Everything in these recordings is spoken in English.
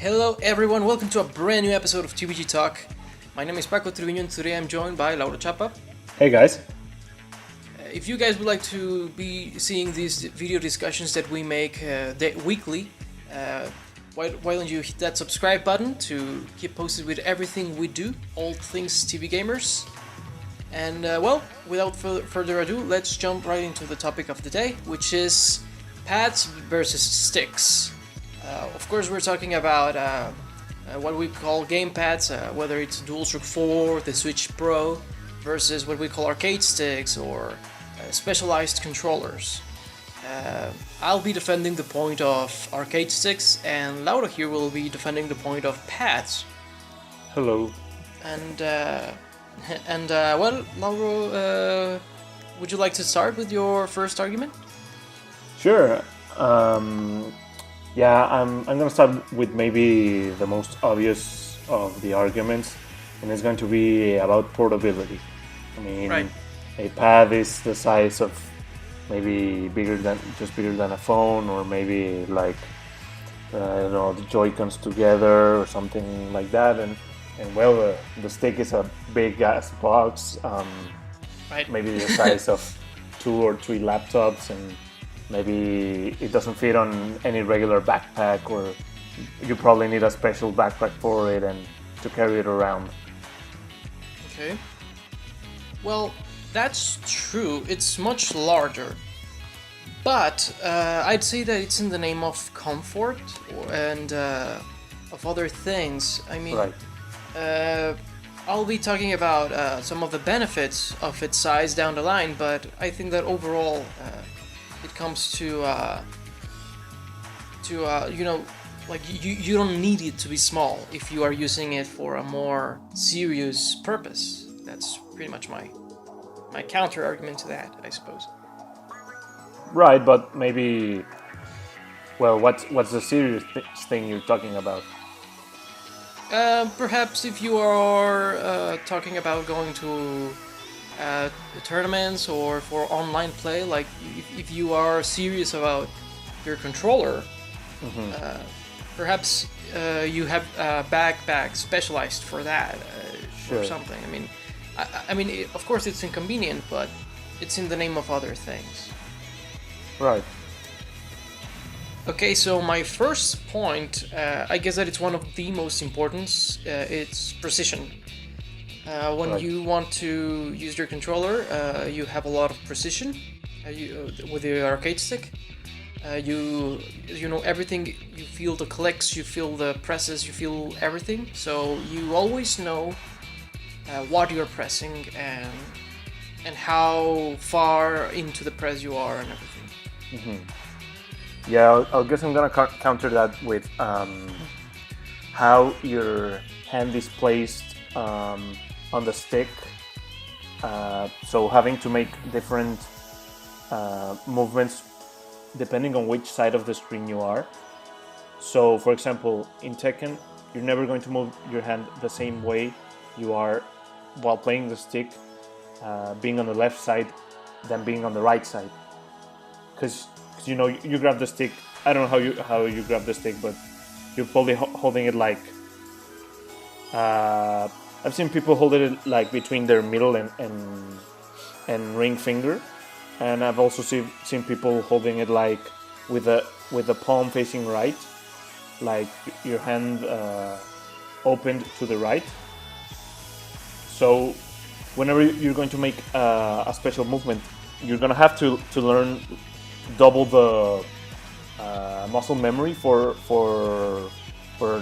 Hello everyone, welcome to a brand new episode of TVG Talk. My name is Paco Treviño and today I'm joined by Lauro Chapa. Hey guys. If you guys would like to be seeing these video discussions that we make weekly, why don't you hit that subscribe button to keep posted with everything we do, all things TVGamers. And without further ado, let's jump right into the topic of the day, which is pads versus sticks. Of course, we're talking about what we call gamepads, whether it's DualShock 4, the Switch Pro, versus what we call arcade sticks or specialized controllers. I'll be defending the point of arcade sticks, and Lauro here will be defending the point of pads. Hello. And Lauro, would you like to start with your first argument? Sure. I'm gonna start with maybe the most obvious of the arguments, and it's going to be about portability. I mean, right. A pad is the size of maybe bigger than a phone, or maybe like the Joy-Cons together or something like that, and the stick is a big ass box, right. Maybe the size of 2 or 3 laptops, and maybe it doesn't fit on any regular backpack, or you probably need a special backpack for it and to carry it around. Okay. Well, that's true. It's much larger. But I'd say that it's in the name of comfort and of other things. I mean, right. I'll be talking about some of the benefits of its size down the line, but I think that overall it comes to like you don't need it to be small if you are using it for a more serious purpose. That's pretty much my counter argument to that, I suppose. Right, but maybe, well, what's the serious thing you're talking about? Perhaps if you are talking about going to tournaments or for online play, like if you are serious about your controller, perhaps you have a backpack specialized for that, Sure. or something. I mean, of course it's inconvenient, but it's in the name of other things. Right. Okay, so my first point, I guess that it's one of the most important, it's precision. When Right. you want to use your controller, you have a lot of precision with the arcade stick. You know everything. You feel the clicks, you feel the presses, you feel everything. So you always know what you're pressing and how far into the press you are and everything. Mm-hmm. Yeah, I guess I'm gonna counter that with how your hand is placed on the stick. So having to make different movements depending on which side of the screen you are. So, for example, in Tekken, you're never going to move your hand the same way you are while playing the stick, being on the left side than being on the right side. Because you grab the stick. I don't know how you grab the stick, but you're probably holding it like. I've seen people hold it like between their middle and ring finger, and I've also seen people holding it like with the palm facing right, like your hand opened to the right. So whenever you're going to make a special movement, you're gonna have to learn double the muscle memory for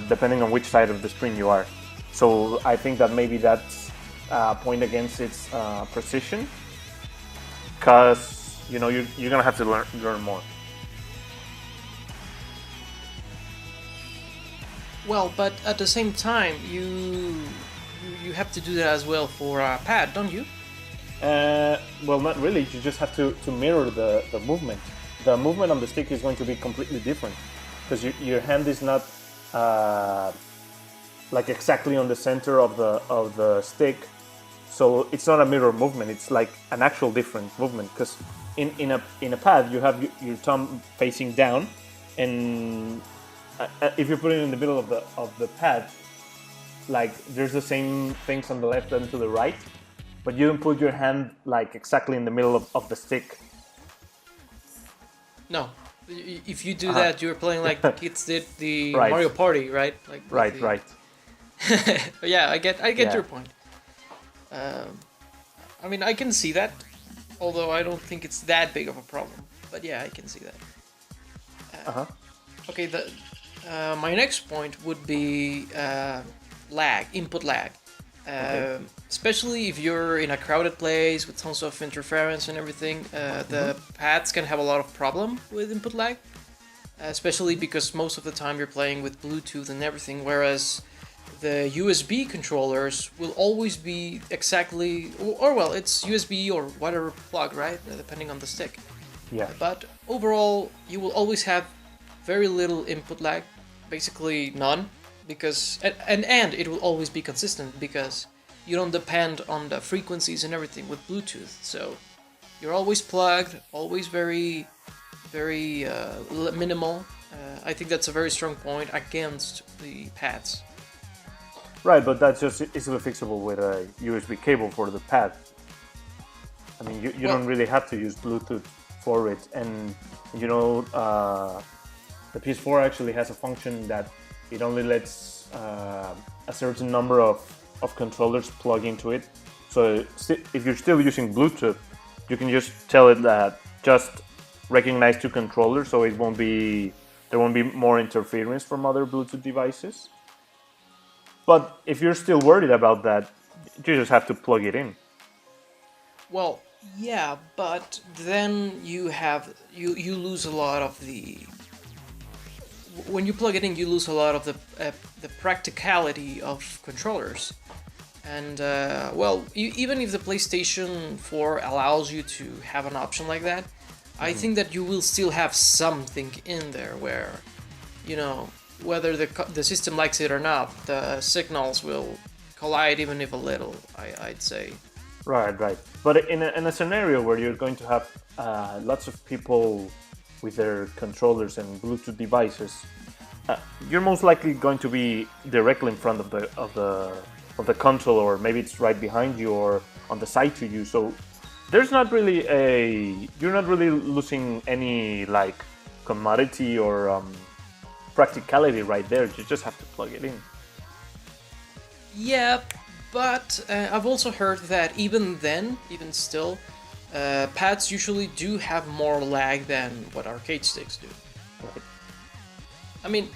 depending on which side of the screen you are. So I think that maybe that's a point against its precision, because you're gonna have to learn more. Well, but at the same time, you have to do that as well for a pad, don't you? Well, not really. You just have to mirror the movement. The movement on the stick is going to be completely different, because your hand is not like exactly on the center of the stick, so it's not a mirror movement. It's like an actual different movement, because in a pad you have your thumb facing down, and if you put it in the middle of the pad, like there's the same things on the left and to the right, but you don't put your hand like exactly in the middle of the stick. No, if you do that, you're playing like the kids did the Right. Mario Party, right? Like Right, the... right. Yeah, I get Yeah. your point. I mean, I can see that, although I don't think it's that big of a problem. But yeah, I can see that. Okay, my next point would be lag, input lag. Especially if you're in a crowded place with tons of interference and everything, the pads can have a lot of problem with input lag. Especially because most of the time you're playing with Bluetooth and everything, whereas the USB controllers will always be exactly, or well, it's USB or whatever plug, right? Depending on the stick. Yeah. But overall, you will always have very little input lag, basically none, because and it will always be consistent because you don't depend on the frequencies and everything with Bluetooth. So you're always plugged, always very minimal. I think that's a very strong point against the pads. Right, but that's just easily fixable with a USB cable for the pad. I mean, you don't really have to use Bluetooth for it, and you know, the PS4 actually has a function that it only lets a certain number of controllers plug into it. So if you're still using Bluetooth, you can just tell it that just recognize two controllers, so there won't be more interference from other Bluetooth devices. But if you're still worried about that, you just have to plug it in. Well, yeah, but then you lose a lot of the... When you plug it in, you lose a lot of the practicality of controllers. And, well, even if the PlayStation 4 allows you to have an option like that, I think that you will still have something in there where, you know, whether the system likes it or not, the signals will collide even if a little, I'd say. Right. But in a scenario where you're going to have lots of people with their controllers and Bluetooth devices, you're most likely going to be directly in front of the console, or maybe it's right behind you or on the side to you. So there's not really you're not really losing any like commodity or practicality right there. You just have to plug it in. Yeah, but I've also heard that even still, pads usually do have more lag than what arcade sticks do. Right. I mean,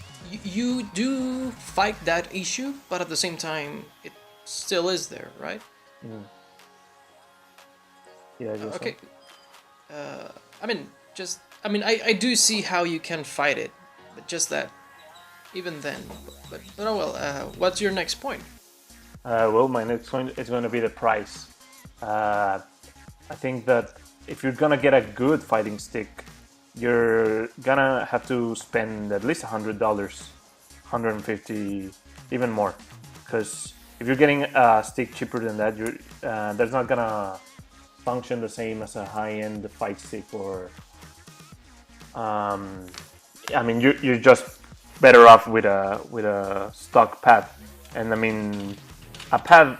you do fight that issue, but at the same time, it still is there, right? Yeah, I guess okay. So. I do see how you can fight it, but just that, even then. But oh well. What's your next point? Well, my next point is going to be the price. I think that if you're gonna get a good fighting stick, you're gonna have to spend at least $100, $150, even more. Because if you're getting a stick cheaper than that, that's not gonna function the same as a high-end fight stick. Or, I mean, you're just better off with a stock pad. And I mean, a pad,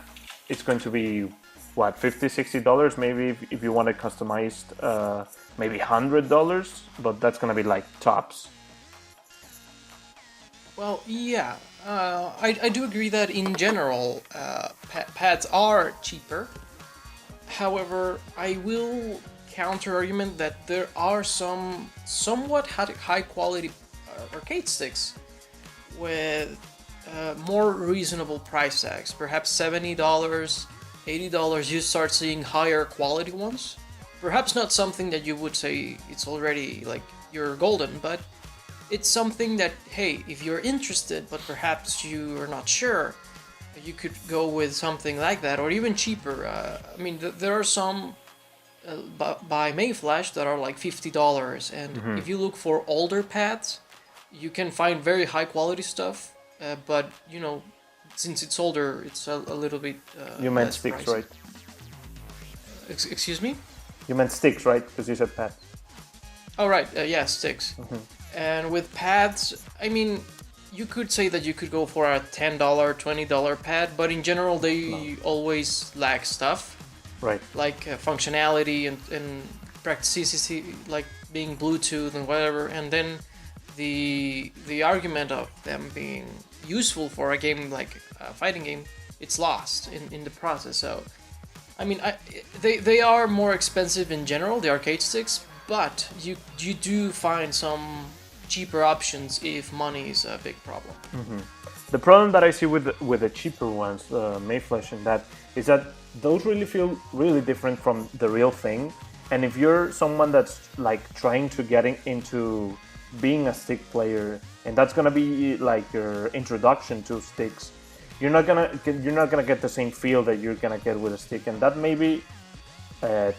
it's going to be what, $50, $60 maybe if you want it customized, maybe $100, but that's gonna be like tops. Well, yeah, I do agree that in general, pads are cheaper. However, I will counter argument that there are some somewhat high quality arcade sticks with more reasonable price tags, perhaps $70, $80. You start seeing higher quality ones. Perhaps not something that you would say it's already like you're golden, but it's something that, hey, if you're interested but perhaps you are not sure, you could go with something like that, or even cheaper. I mean, there are some by Mayflash that are like $50, and if you look for older pads, you can find very high quality stuff, but you know, since it's older, it's a little bit You meant less sticks, pricey. right? Excuse me? You meant sticks, right? Because you said pad. Oh, right, yeah, sticks. And with pads, I mean, you could say that you could go for a $10, $20 pad, but in general they always lack stuff. Right. Like functionality and practicity, like being Bluetooth and whatever. And then the argument of them being useful for a game like a fighting game, it's lost in the process. So, I mean, they are more expensive in general, the arcade sticks, but you do find some cheaper options if money is a big problem. Mm-hmm. The problem that I see with the cheaper ones, Mayflesh and that, is that those really feel really different from the real thing. And if you're someone that's like trying to get into being a stick player, and that's gonna be like your introduction to sticks, you're not gonna get the same feel that you're gonna get with a stick, and that maybe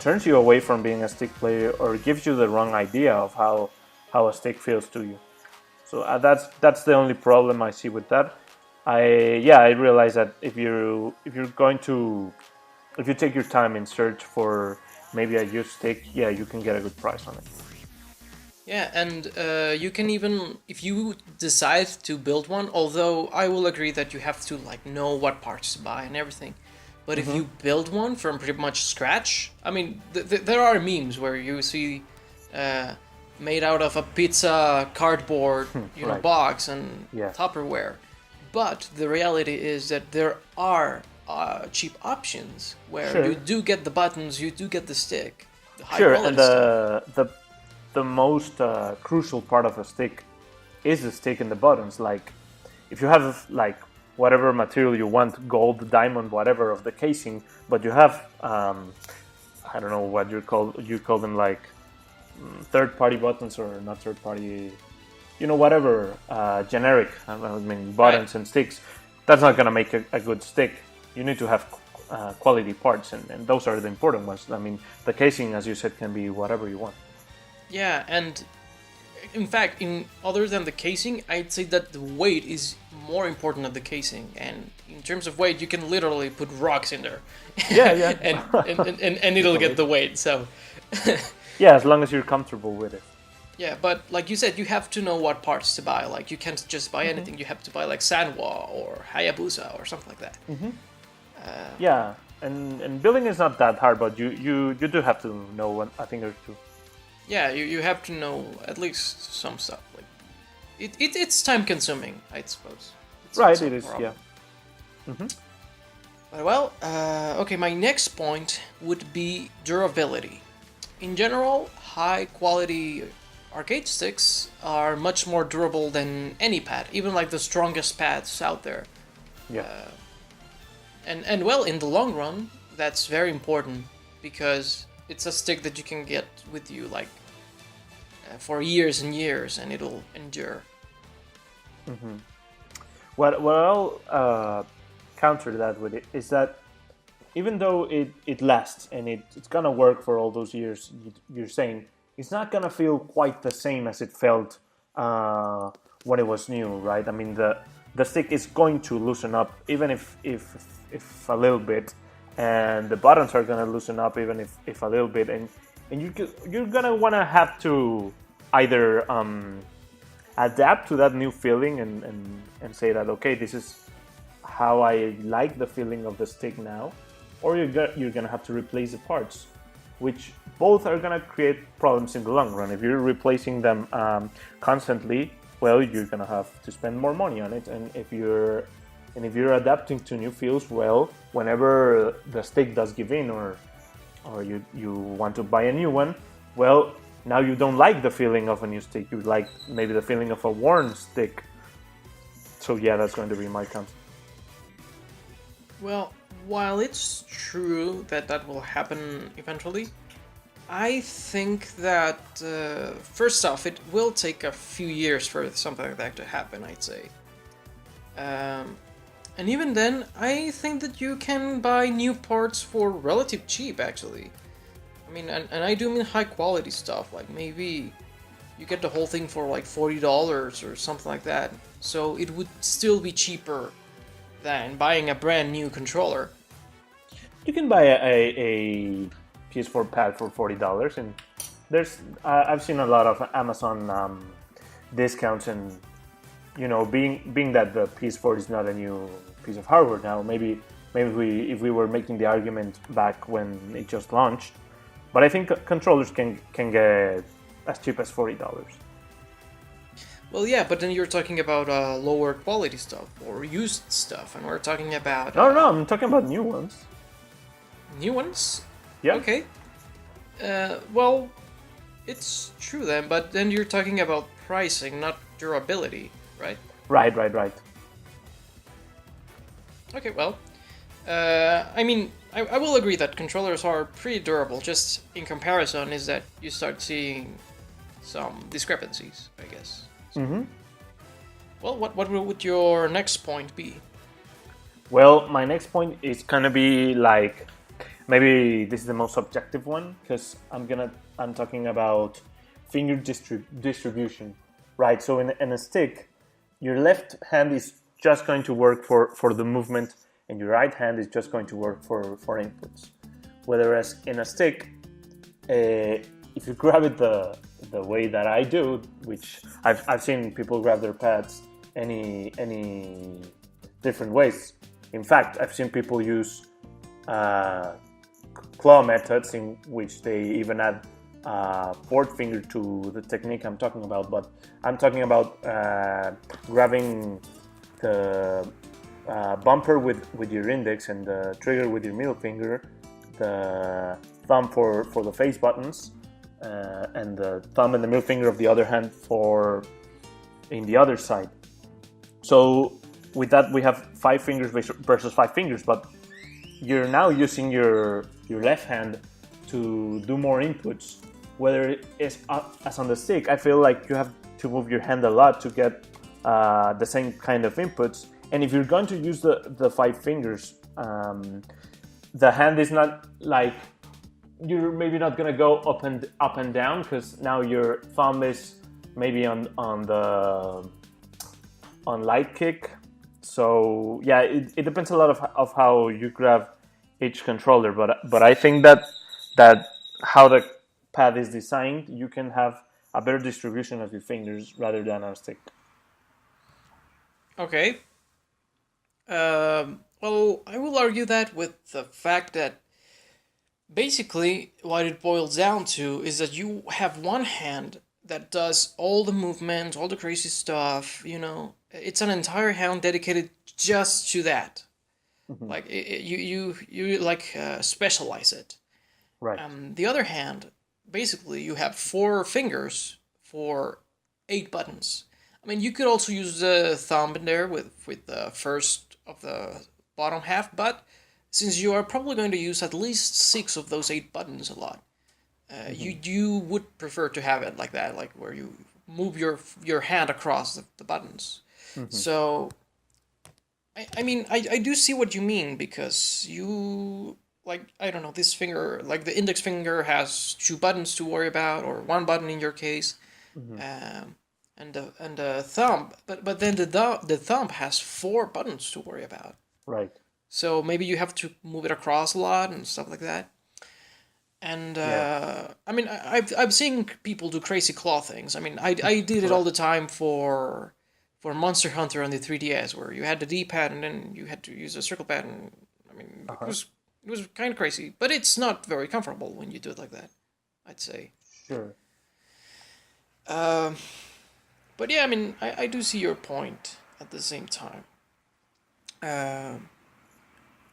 turns you away from being a stick player or gives you the wrong idea of how a stick feels to you. So that's the only problem I see with that. I realize that if you take your time and search for maybe a used stick, yeah, you can get a good price on it. Yeah, and you can even, if you decide to build one, although I will agree that you have to like know what parts to buy and everything, but if you build one from pretty much scratch, I mean, there are memes where you see made out of a pizza cardboard, right. box and Yes. Tupperware, but the reality is that there are cheap options where you do get the buttons, you do get the stick, the high quality and the most crucial part of a stick is the stick and the buttons. Like, if you have like whatever material you want, gold, diamond, whatever of the casing, but you have I don't know what you call them, like third-party buttons or not third-party, whatever generic. I mean buttons and sticks. That's not gonna make a good stick. You need to have quality parts, and those are the important ones. I mean, the casing, as you said, can be whatever you want. Yeah, and in fact, other than the casing, I'd say that the weight is more important than the casing. And in terms of weight, you can literally put rocks in there. Yeah. and it'll get the weight. So. Yeah, as long as you're comfortable with it. Yeah, but like you said, you have to know what parts to buy. Like, you can't just buy anything. You have to buy like Sanwa or Hayabusa or something like that. Yeah, and building is not that hard, but you do have to know a thing or two. Yeah, you have to know at least some stuff. Like, it's time consuming, I suppose. Right, it is. Yeah. But well, okay. My next point would be durability. In general, high quality arcade sticks are much more durable than any pad, even like the strongest pads out there. Yeah. And well, in the long run, that's very important because it's a stick that you can get with you like for years and years, and it'll endure. What I'll counter that with it is that even though it lasts and it's gonna work for all those years you're saying, it's not gonna feel quite the same as it felt when it was new, right? I mean, the stick is going to loosen up even if a little bit, and the buttons are gonna loosen up even if a little bit, and you're gonna wanna have to either adapt to that new feeling and say that, okay, this is how I like the feeling of the stick now, or you're gonna have to replace the parts, which both are gonna create problems in the long run. If you're replacing them constantly, well, you're gonna have to spend more money on it, and if you're adapting to new feels, well, whenever the stick does give in or you want to buy a new one, well, now you don't like the feeling of a new stick. You like maybe the feeling of a worn stick. So yeah, that's going to be my count. Well, while it's true that will happen eventually, I think that first off, it will take a few years for something like that to happen, I'd say. And even then, I think that you can buy new parts for relatively cheap, actually. I mean, and I do mean high quality stuff, like maybe you get the whole thing for like $40 or something like that. So it would still be cheaper than buying a brand new controller. You can buy a PS4 pad for $40, and there's I've seen a lot of Amazon discounts and being that the PS4 is not a new piece of hardware now, maybe if we were making the argument back when it just launched, but I think controllers can get as cheap as $40. Well, yeah, but then you're talking about lower quality stuff or used stuff, and we're talking about No, I'm talking about new ones. New ones. Yeah. Okay. Well, it's true then, but then you're talking about pricing, not durability, right? Right. Okay, well, I mean, I will agree that controllers are pretty durable. Just in comparison, is that you start seeing some discrepancies, I guess. Mm-hmm. Well, what would your next point be? Well, my next point is gonna be like, maybe this is the most subjective one, because I'm talking about finger distribution, right? So in a stick, your left hand is just going to work for the movement, and your right hand is just going to work for inputs. Whereas in a stick, if you grab it the way that I do, which I've seen people grab their pads any different ways. In fact, I've seen people use claw methods in which they even add fourth finger to the technique I'm talking about. But I'm talking about grabbing the bumper with your index and the trigger with your middle finger, the thumb for the face buttons, and the thumb and the middle finger of the other hand for in the other side. So with that we have 5 fingers versus 5 fingers, but you're now using your left hand to do more inputs. Whether it's as on the stick, I feel like you have to move your hand a lot to get the same kind of inputs. And if you're going to use the 5 fingers, the hand is not like, you're maybe not gonna go up and down, because now your thumb is maybe on light kick. So yeah, it depends a lot of how you grab each controller, but I think that how the pad is designed, you can have a better distribution of your fingers rather than on a stick. Okay. Well, I will argue that with the fact that basically what it boils down to is that you have one hand that does all the movement, all the crazy stuff, It's an entire hand dedicated just to that. Mm-hmm. Like, you like specialize it. Right. The other hand, basically, you have 4 fingers for 8 buttons. I mean, you could also use the thumb in there with the first of the bottom half, but since you are probably going to use at least 6 of those 8 buttons a lot, you would prefer to have it like that, like where you move your hand across the buttons. Mm-hmm. So, I mean, I do see what you mean, because you, like, I don't know, this finger, like the index finger has 2 buttons to worry about, or 1 button in your case. Mm-hmm. And the thumb, but then the thumb has 4 buttons to worry about. Right. So maybe you have to move it across a lot and stuff like that. And I mean, I've seen people do crazy claw things. I mean, I did it all the time for Monster Hunter on the 3DS, where you had the D-pad and then you had to use a circle pad, and I mean, it was kind of crazy, but it's not very comfortable when you do it like that, I'd say. Sure. But yeah, I mean, I do see your point at the same time.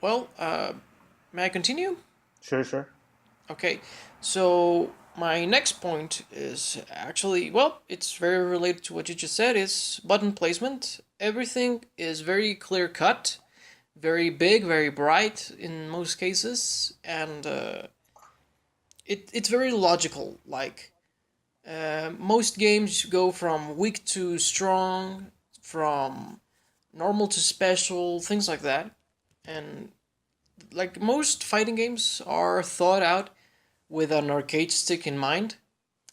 Well, may I continue? Sure. Okay, so my next point is actually, well, it's very related to what you just said, is button placement. Everything is very clear cut, very big, very bright in most cases, and it's very logical. Like, most games go from weak to strong, from normal to special, things like that. And like most fighting games are thought out with an arcade stick in mind,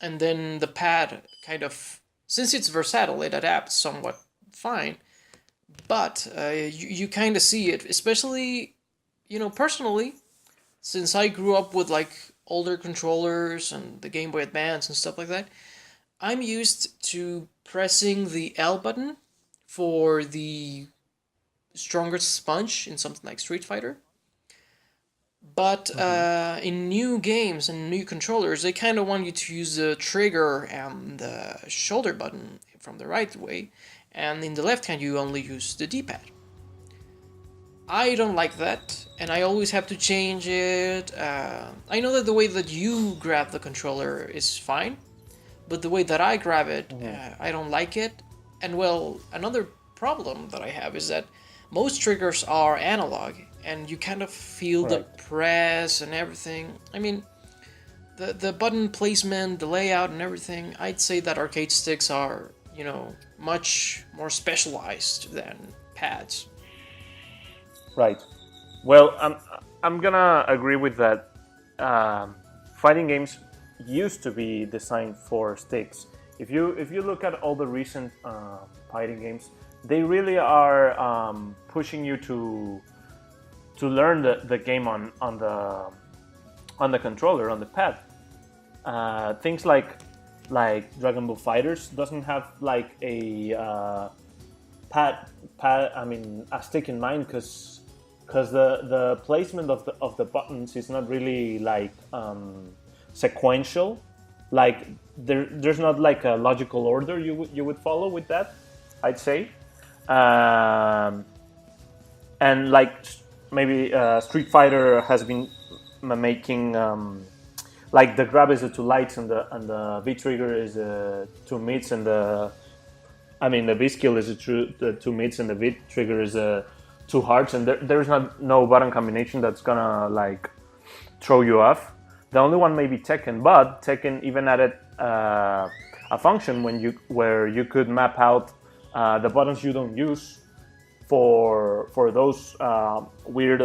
and then the pad kind of, since it's versatile, it adapts somewhat fine. But you kind of see it, especially, personally, since I grew up with like older controllers and the Game Boy Advance and stuff like that, I'm used to pressing the L button for the stronger sponge in something like Street Fighter. But in new games and new controllers, they kind of want you to use the trigger and the shoulder button from the right way, and in the left hand you only use the D-pad. I don't like that, and I always have to change it. I know that the way that you grab the controller is fine, but the way that I grab it, I don't like it. And well, another problem that I have is that most triggers are analog, and you kind of feel the press and everything. I mean, the button placement, the layout and everything, I'd say that arcade sticks are, you know, much more specialized than pads. Right. Well, I'm gonna agree with that. Fighting games used to be designed for sticks. If you look at all the recent fighting games, they really are pushing you to learn the game on the controller, on the pad. Things like Dragon Ball Fighters doesn't have like a pad. I mean, a stick in mind, because the placement of the buttons is not really like sequential. Like there's not like a logical order you would follow with that, I'd say. And like maybe Street Fighter has been making like the grab is the two lights and the V trigger is the two mids, and the V skill is the two mids and the V trigger is two hearts, and there's no button combination that's gonna like throw you off. The only one may be Tekken, but Tekken even added a function where you could map out the buttons you don't use for those weird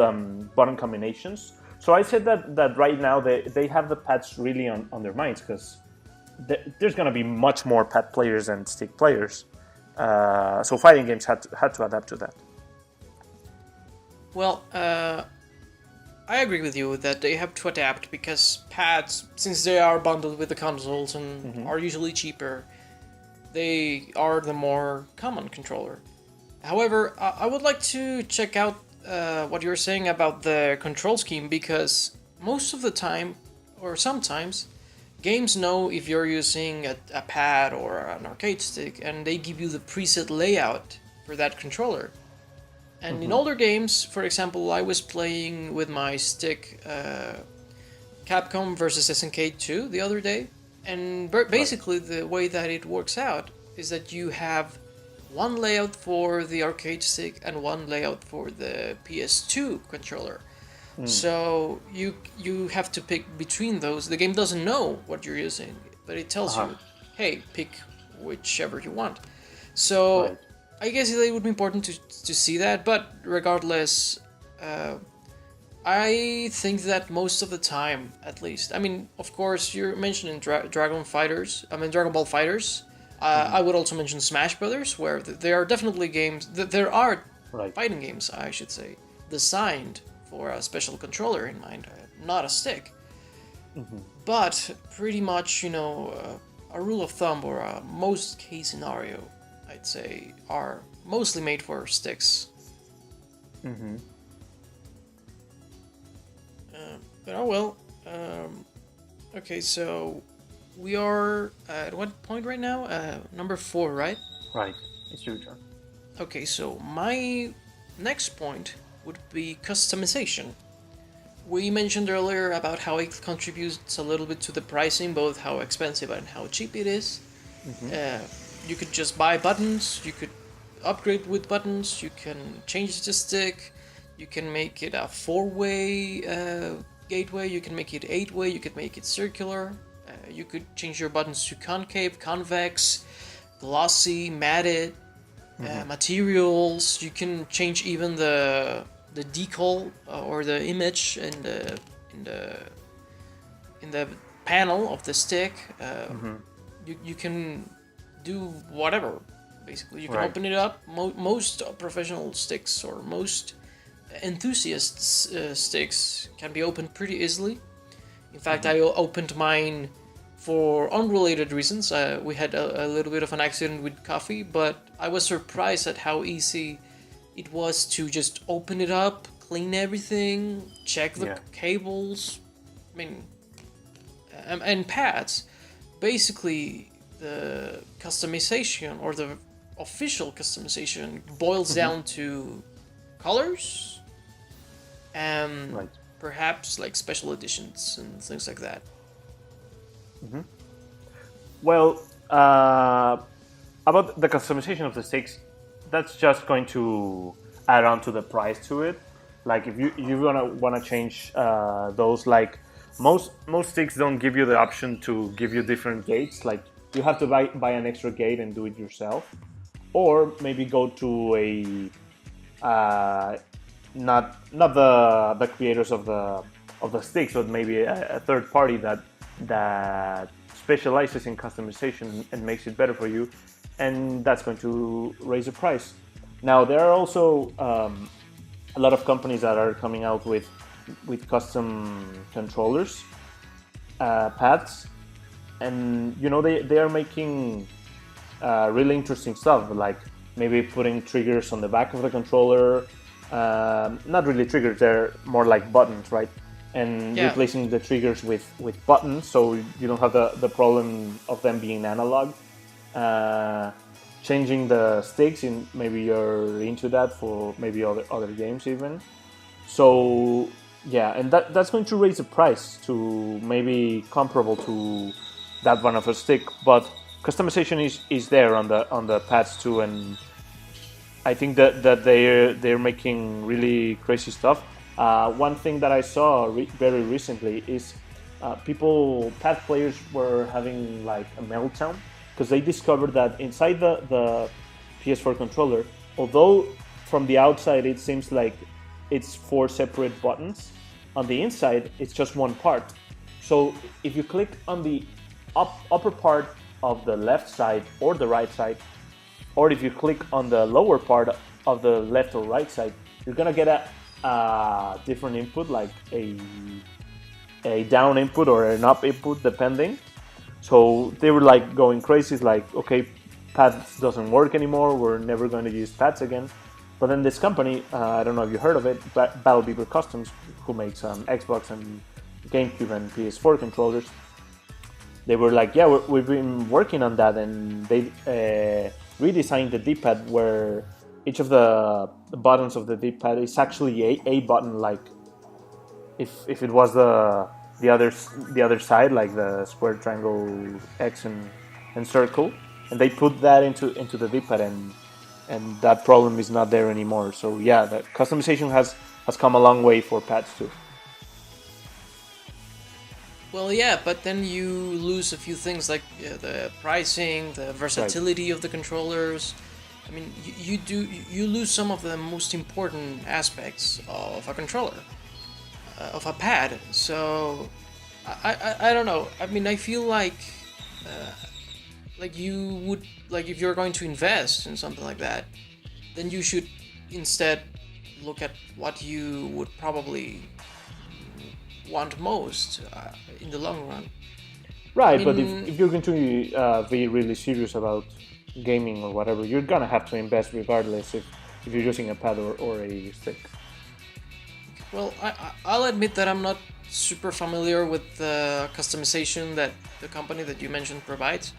button combinations. So I said that right now they have the pads really on their minds, because there's going to be much more pad players than stick players. So fighting games had to adapt to that. Well, I agree with you that they have to adapt, because pads, since they are bundled with the consoles and are usually cheaper, they are the more common controller. However, I would like to check out what you're saying about the control scheme, because most of the time, or sometimes, games know if you're using a pad or an arcade stick, and they give you the preset layout for that controller. And in older games, for example, I was playing with my stick Capcom vs. SNK 2 the other day, and basically the way that it works out is that you have one layout for the arcade stick and one layout for the PS2 controller. So you have to pick between those. The game doesn't know what you're using, but it tells you, hey, pick whichever you want. So I guess it would be important to see that, but regardless, I think that most of the time, at least, I mean, of course, you're mentioning Dragon Ball Fighters. I would also mention Smash Brothers, where there are definitely games, there are fighting games, I should say, designed for a special controller in mind, not a stick. But pretty much, you know, a rule of thumb or a most case scenario, I'd say, are mostly made for sticks. But oh well. Okay, so we are at what point right now? Number 4, right? Right. It's your turn. Okay, so my next point would be customization. We mentioned earlier about how it contributes a little bit to the pricing, both how expensive and how cheap it is. You could just buy buttons, you could upgrade with buttons, you can change the stick, you can make it a 4-way gateway, you can make it 8-way, you could make it circular, you could change your buttons to concave, convex, glossy, matted, materials. You can change even the decal or the image in the panel of the stick. You can do whatever, basically. You can open it up. Most professional sticks or most enthusiasts sticks can be opened pretty easily. In fact, I opened mine For unrelated reasons, we had a little bit of an accident with coffee, but I was surprised at how easy it was to just open it up, clean everything, check the cables, I mean, and pads. Basically, the customization or the official customization boils down to colors and perhaps like special editions and things like that. Well, about the customization of the sticks, that's just going to add on to the price to it. Like if you're gonna wanna change those, like most sticks don't give you the option to give you different gates. Like you have to buy an extra gate and do it yourself, or maybe go to a not the creators of the sticks, but maybe a third party that specializes in customization and makes it better for you, and that's going to raise the price. Now there are also a lot of companies that are coming out with custom controllers, pads, and they are making really interesting stuff, like maybe putting triggers on the back of the controller. Not really triggers, they're more like buttons, right? And replacing the triggers with buttons, so you don't have the problem of them being analog. Changing the sticks, in maybe you're into that for maybe other games even. So yeah, and that's going to raise the price to maybe comparable to that one of a stick, but customization is there on the pads too, and I think that they're making really crazy stuff. One thing that I saw very recently is pad players were having like a meltdown because they discovered that inside the PS4 controller, although from the outside it seems like it's 4 separate buttons, on the inside it's just one part. So if you click on the upper part of the left side or the right side, or if you click on the lower part of the left or right side, you're gonna get a different input, like a down input or an up input, depending. So they were like going crazy, like, okay, pads doesn't work anymore, we're never going to use pads again. But then this company, I don't know if you heard of it, Battle Beaver Customs, who makes Xbox and GameCube and PS4 controllers, they were like, yeah, we've been working on that, and they redesigned the D-pad where each of the buttons of the D-pad is actually a button, like if it was the other side, like the square, triangle, X and circle, and they put that into the D-pad, and that problem is not there anymore. So yeah, the customization has come a long way for pads too. Well, yeah, but then you lose a few things like the pricing, the versatility of the controllers. I mean, you lose some of the most important aspects of a controller, of a pad. So I don't know. I mean, I feel like you would, like, if you're going to invest in something like that, then you should instead look at what you would probably want most in the long run. Right, I mean, but if you're going to be really serious about gaming or whatever, you're gonna have to invest regardless if you're using a pad or a stick. Well, I'll admit that I'm not super familiar with the customization that the company that you mentioned provides.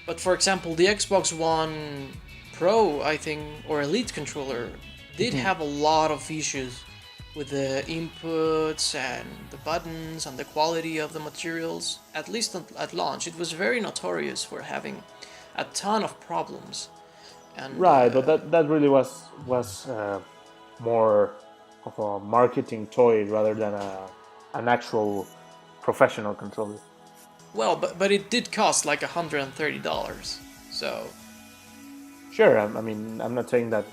But for example, the Xbox One Pro, I think, or Elite controller did have a lot of issues with the inputs and the buttons and the quality of the materials. At least at launch, it was very notorious for having a ton of problems. And right, but that really was more of a marketing toy rather than an actual professional controller. Well, but it did cost like $130, so... Sure, I mean, I'm not saying that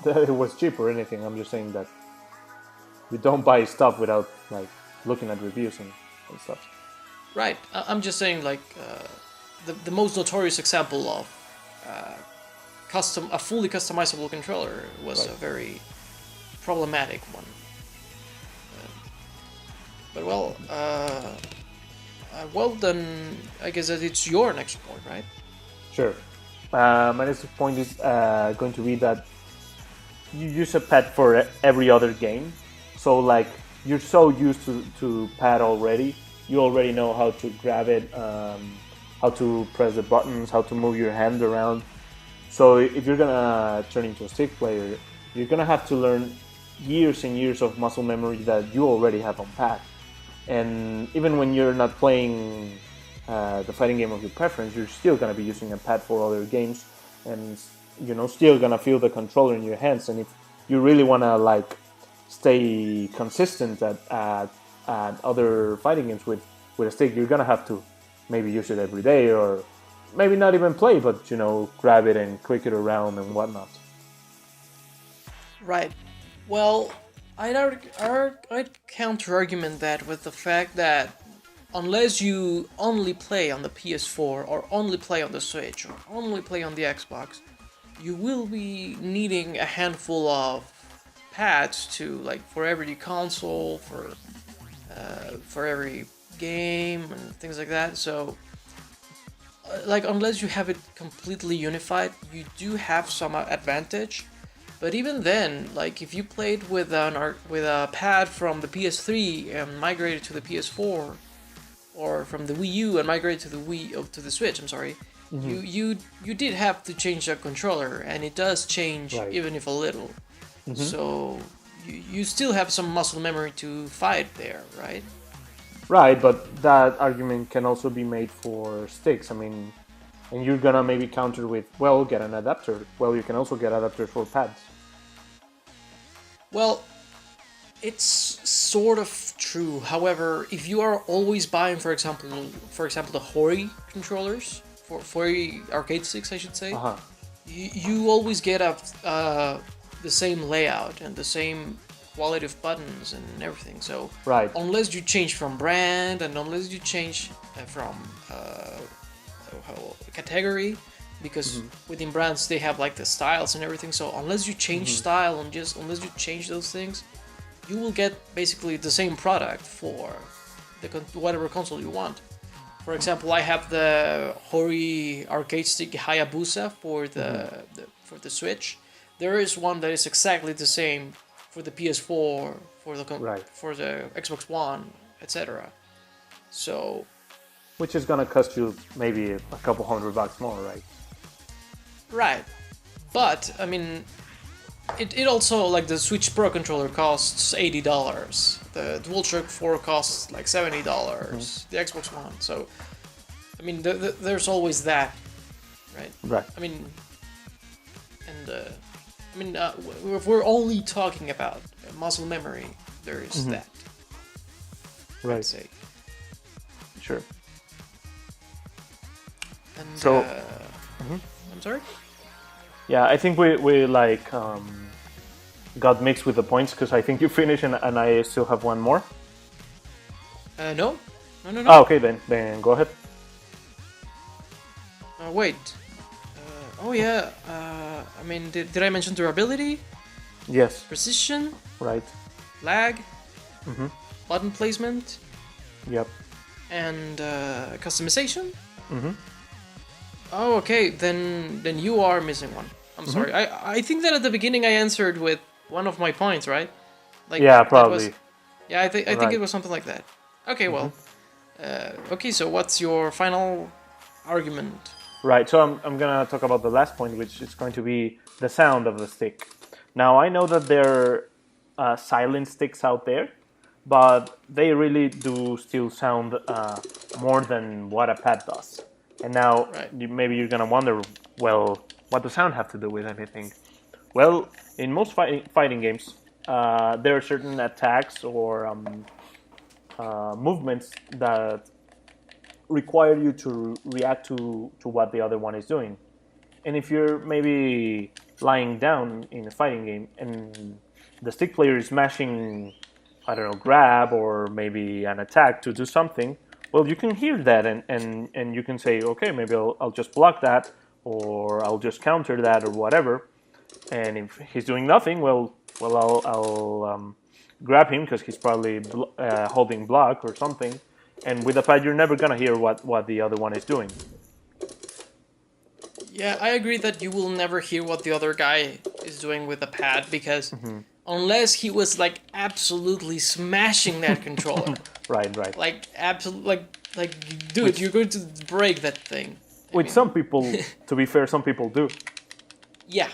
it was cheap or anything, I'm just saying that we don't buy stuff without like looking at reviews and stuff. Right, I'm just saying, like, the most notorious example of a fully customizable controller was a very problematic one. But well, Well, then I guess that it's your next point, right? Sure. My next point is going to be that you use a pad for every other game. So like you're so used to pad already, you already know how to grab it, how to press the buttons, how to move your hand around. So if you're gonna turn into a stick player, you're gonna have to learn years and years of muscle memory that you already have on pad. And even when you're not playing the fighting game of your preference, you're still gonna be using a pad for other games, and still gonna feel the controller in your hands. And if you really wanna like stay consistent at other fighting games with a stick, you're gonna have to maybe use it every day, or maybe not even play, but grab it and click it around and whatnot. Right. Well, I'd counter-argument that with the fact that unless you only play on the PS4 or only play on the Switch or only play on the Xbox, you will be needing a handful of pads to for every console, for every game and things like that. So unless you have it completely unified, you do have some advantage. But even then, if you played with a pad from the PS3 and migrated to the PS4, or from the Wii U and migrated to the Switch, I'm sorry, you did have to change the controller, and it does change, Right. even if a little. So you still have some muscle memory to fight there, right? Right, but that argument can also be made for sticks. I mean, and you're gonna maybe counter with, well, get an adapter. Well, you can also get adapters for pads. Well, it's sort of true. However, if you are always buying, for example, the Hori controllers for Hori arcade sticks, I should say, you always get the same layout and the same quality of buttons and everything. So Right. unless you change from brand and unless you change from category, because within brands they have the styles and everything. So unless you change style and unless you change those things, you will get basically the same product for whatever console you want. For example, I have the Hori arcade stick Hayabusa for the Switch. There is one that is exactly the same for the PS4, for the Xbox One, etc. So, which is gonna cost you maybe a couple $100 more, right? right, but I mean, it also the Switch Pro controller costs $80. The DualShock 4 costs $70. The Xbox One. So, I mean, there's always that, right? Right. I mean, and if we're only talking about muscle memory, there is that. Right. I'd say. Sure. And so, I'm sorry. Yeah, I think we got mixed with the points because I think you finished and I still have one more. No. Oh, okay, then go ahead. Wait. Oh yeah. I mean, did I mention durability? Yes. Precision. Right. Lag. Button placement. Yep. And customization. Oh, okay. Then you are missing one. I'm sorry. I think that at the beginning I answered with one of my points, right? Yeah, probably. I think it was something like that. Okay, well. Okay, so what's your final argument? Right, so I'm gonna talk about the last point, which is going to be the sound of the stick. Now, I know that there are silent sticks out there, but they really do still sound more than what a pad does. And now, maybe you're gonna wonder, well, what does sound have to do with anything? Well, in most fighting games, there are certain attacks or movements that require you to react to what the other one is doing. And if you're maybe lying down in a fighting game and the stick player is mashing, I don't know, grab or maybe an attack to do something, well, you can hear that and you can say, okay, maybe I'll just block that or I'll just counter that or whatever. And if he's doing nothing, well, I'll grab him because he's probably holding block or something. And with a pad, you're never gonna hear what the other one is doing. Yeah, I agree that you will never hear what the other guy is doing with the pad, because unless he was like absolutely smashing that controller, Right. like dude, you're going to break that thing. Some people, to be fair, some people do. Yeah.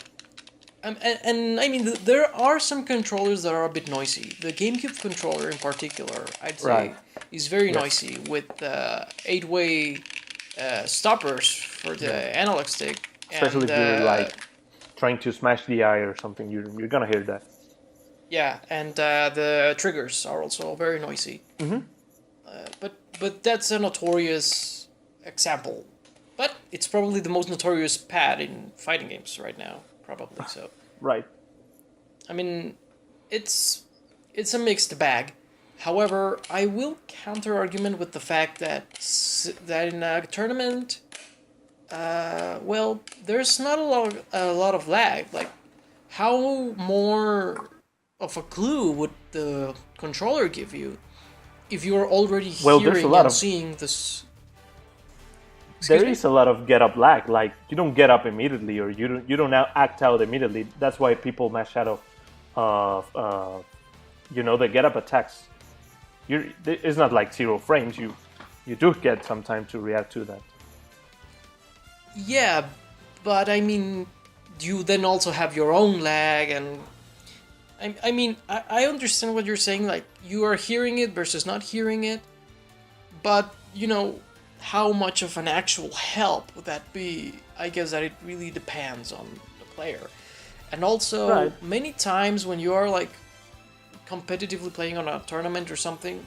And I mean, there are some controllers that are a bit noisy. The GameCube controller in particular, I'd say, is very noisy with 8-way stoppers for the analog stick. Especially if you're like trying to smash the eye or something, you're gonna hear that. Yeah, and the triggers are also very noisy. But that's a notorious example. But it's probably the most notorious pad in fighting games right now. Probably so. Right. I mean, it's a mixed bag. However, I will counter argument with the fact that in a tournament, well, there's not a lot of lag. Like, how more of a clue would the controller give you if you're already hearing and seeing this? There is a lot of get up lag. Like, you don't get up immediately, or you don't act out immediately. That's why people mash out of the get up attacks. It's not like 0 frames. You do get some time to react to that. Yeah, but I mean, you then also have your own lag, and I mean, I understand what you're saying. Like, you are hearing it versus not hearing it, but how much of an actual help would that be? I guess that it really depends on the player. And also, many times when you are like competitively playing on a tournament or something,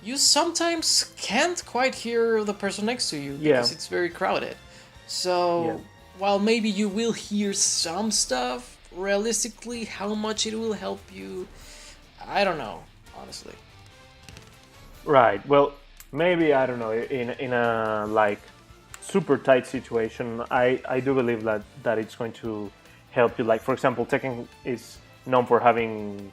you sometimes can't quite hear the person next to you because it's very crowded. So, while maybe you will hear some stuff, realistically, how much it will help you, I don't know, honestly. Right, well, maybe, I don't know, in a like super tight situation, I do believe that it's going to help you. Like, for example, Tekken is known for having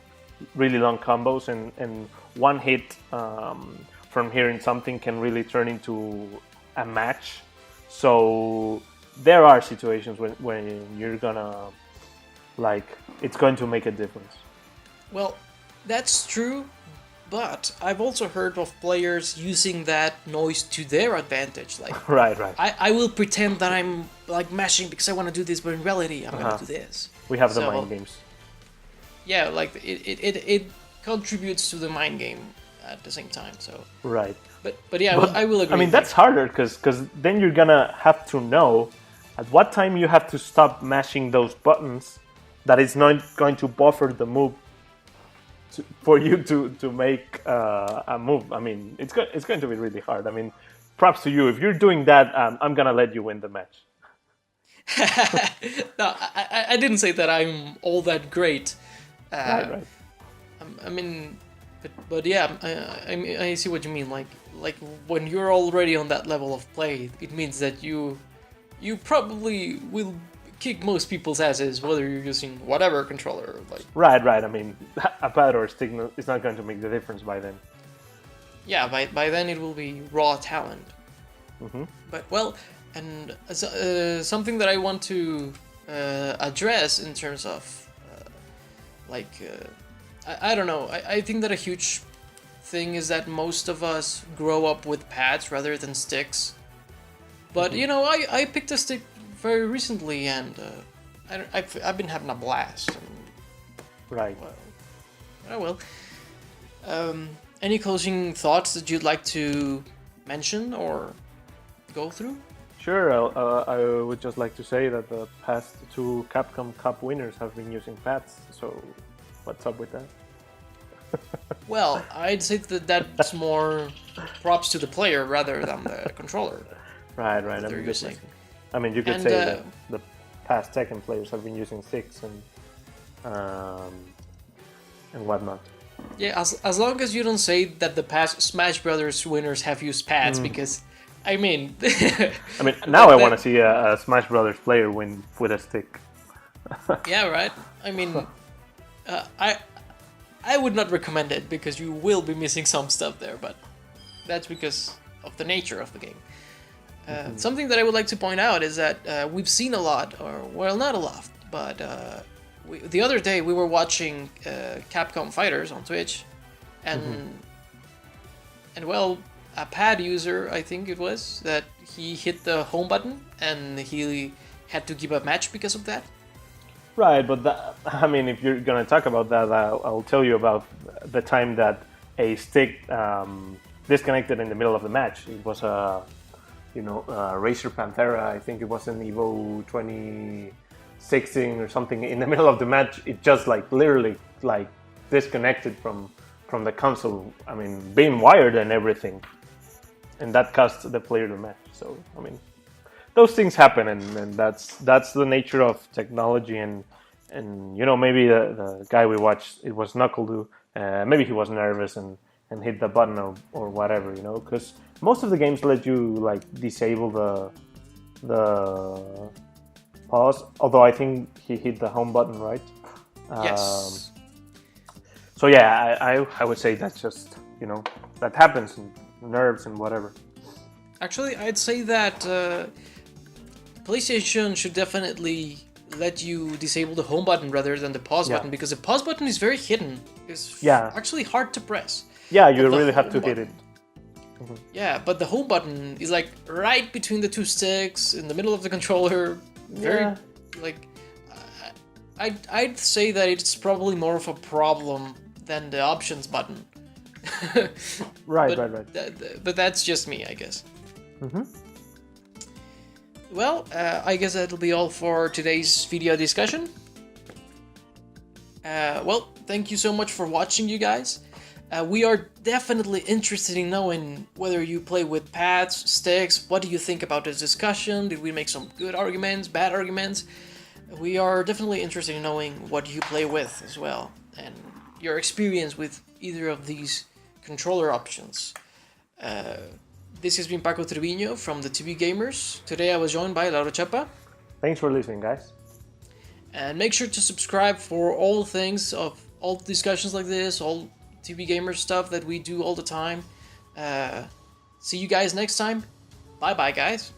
really long combos, and one hit from hearing something can really turn into a match. So there are situations when you're gonna, like, it's going to make a difference. Well, that's true. But I've also heard of players using that noise to their advantage. Like, right. I will pretend that I'm like mashing because I want to do this, but in reality, I'm gonna do this. We have the mind games. Yeah, like it contributes to the mind game at the same time. So right. But yeah, I will agree. I mean, that's harder because then you're gonna have to know at what time you have to stop mashing those buttons. That is not going to buffer the move. For you to make a move. I mean, it's going to be really hard. I mean, props to you. If you're doing that, I'm going to let you win the match. No, I didn't say that I'm all that great. Right. I mean, but yeah, I see what you mean. Like when you're already on that level of play, it means that you probably will kick most people's asses, whether you're using whatever controller. Like, right. I mean, a pad or a stick is not going to make the difference by then. Yeah, by then it will be raw talent. But well, and something that I want to address in terms of I don't know. I think that a huge thing is that most of us grow up with pads rather than sticks. But I picked a stick very recently, and I've been having a blast. And, right. Well, any closing thoughts that you'd like to mention or go through? Sure. I would just like to say that the past 2 Capcom Cup winners have been using pads. So, what's up with that? Well, I'd say that's more props to the player rather than the controller. Right. I mean, you could say that the past Tekken players have been using sticks and whatnot. Yeah, as long as you don't say that the past Smash Brothers winners have used pads, because I mean, now I want to see a Smash Brothers player win with a stick. Yeah, right. I mean, I would not recommend it because you will be missing some stuff there, but that's because of the nature of the game. Something that I would like to point out is that we've seen a lot, or well, not a lot, but the other day we were watching Capcom Fighters on Twitch, and well, a pad user, I think it was, that he hit the home button and he had to give a match because of that. Right, but I mean, if you're gonna talk about that, I'll tell you about the time that a stick disconnected in the middle of the match. It was a Racer Panthera. I think it was an Evo 2016 or something. In the middle of the match, it just literally disconnected from the console. I mean, being wired and everything, and that cost the player the match. So I mean, those things happen, and that's the nature of technology. And maybe the guy we watched, it was Knuckle. Maybe he was nervous and hit the button or whatever, because most of the games let you disable the pause. Although I think he hit the home button, right? Yes. So yeah, I would say that's just that happens in nerves and whatever. Actually, I'd say that PlayStation should definitely let you disable the home button rather than the pause button, because the pause button is very hidden. It's actually hard to press. Yeah, you really have to hit it. Yeah, but the home button is right between the two sticks in the middle of the controller. I'd say that it's probably more of a problem than the options button. Right. But that's just me, I guess. Well, I guess that'll be all for today's video discussion. Well, thank you so much for watching, you guys. We are definitely interested in knowing whether you play with pads, sticks. What do you think about this discussion? Did we make some good arguments, bad arguments? We are definitely interested in knowing what you play with as well, and your experience with either of these controller options. This has been Paco Treviño from the TVGamers. Today I was joined by Lauro Chapa. Thanks for listening, guys. And make sure to subscribe for all things of all discussions like this, all TVGamers stuff that we do all the time. See you guys next time. Bye-bye, guys.